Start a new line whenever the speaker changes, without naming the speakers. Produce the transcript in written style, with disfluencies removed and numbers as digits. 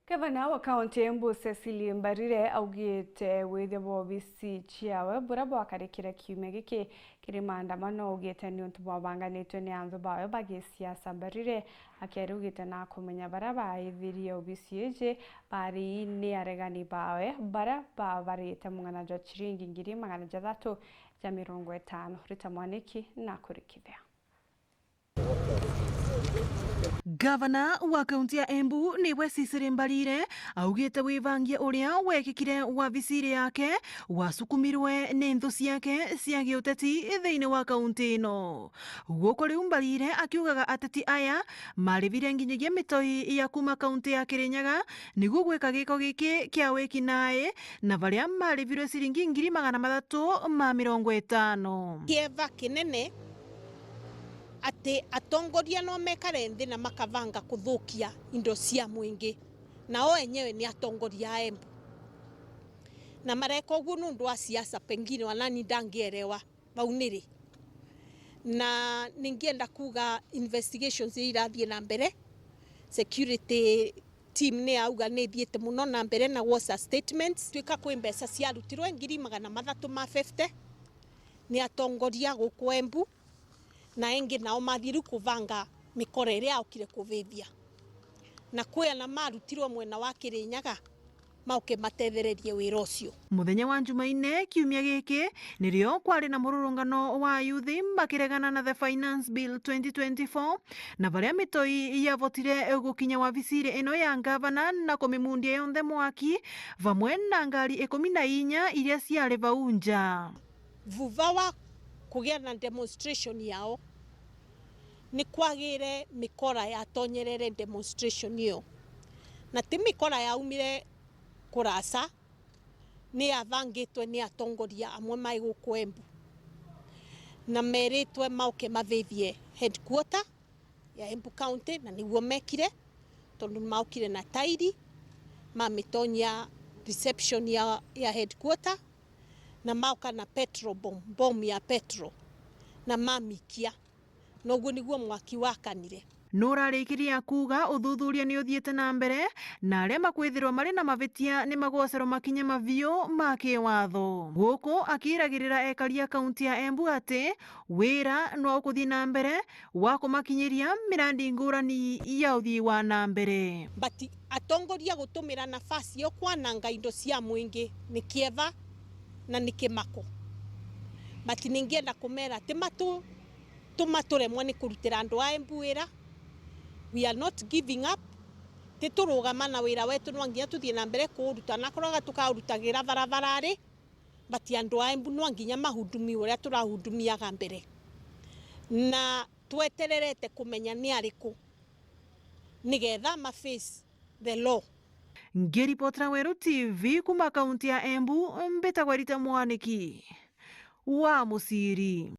Gavana wa kaunti ya Embu Cecily Mbarire augite withe bobisi ciawe bura bwakarikira kiumia giki kiri maandamano augite ni untu bwabanganitwe ni anthu bawe bagisiasa. Mbarire akiarugite na kumenya bara baithirie obisi iji bari ni aregani bawe bara babarite mung'ana jwa chiringi 350,000 Rita Mwaniki na kurikithia.
Gavana wa kaunti ya Embu niwe Cecily Mbarire augite wivangia uria wekikire wabici yake wasukumirwe ni nthu ciake cia giuteti thiini wa kaunti ino. Guko riu Mbarire akiugaga ateti aya marivire nginyagia mitoi ya kuma kaunti ya Kirinyaga niguo gwika giko giki kia wikinae na varia marivirwe ciringi 350,000.
Kieva kinene ati atongoria no mekare nthi na makavanga kuthukia indo cia mwingi nao enyewe ni atongoria a Embu na mareka uguo nundu wa siasa pengine wanani ndangierewa mauniri na ningienda kuga investigations irathie na mbere. Security team ni auga ni thiete muno na mbere na was statements twika kwi mbeca ciarutirwe 350,000 ni atongoria guku Embu na engi nao mathiru kuvanga mikora iria aukire kuvithia na kwena marutirwo mwena wa Kirinyaga mauke matethererie wira ucio.
Muthenya wa Jumaine kiumia giki nirio kwari na mururungano wa yuthi makiregana na the finance bill 2024 na varia mitoi yavotire gukinya wabici ino ya gavana na kumimundia yonthe mwaki vamwe na ngari 14 iria ciari vau nja.
Vuva wa kugia na demonstration yao ni kwagire mikora ya tonyerere demonstration yo na ti mikora ya umire kurasa ni avangitwe ni atongoria amwe mai guku Embu na meritwe mauke mavithie headquarter ya Embu County na niguo mekire tondu maukire na tairi mamitonya reception ya headquarter na mauka na petrol bomb ya petrol na mamikia noguo niguo mwaki wakanire.
Nurarikiria kuga uthuthuria ni uthiete na mbere na aria makwithirwa mari na mavitia ni magocero makinye mavio ma kiwatho. Guku akiragirira ekaria kaunti ya Embu ati wira no ukuthie na mbere wa kumakinyiria mirandi ngurani ya uthii wa na mbere.
Bati atongoria gutumira nafasi yo kwananga indo cia mwingi ni kieva na ni kimako. Bati ningienda kumera ati tumaturemwe ni kurutira andu a Embu wira. We are not giving up. Titurugama na wira wetu nwanginya tuthie na mbere kuruta na koroga tukarutagira barabarari bati andu a Embu nwanginya mahudumi uria turahudumiaga mbere na twetererete kumenya ni ariku nigetha maface the law.
Ngiripotra Weru TV kuma kaunti ya Embu mbetagwa Rita Mwaniki wa Musiri.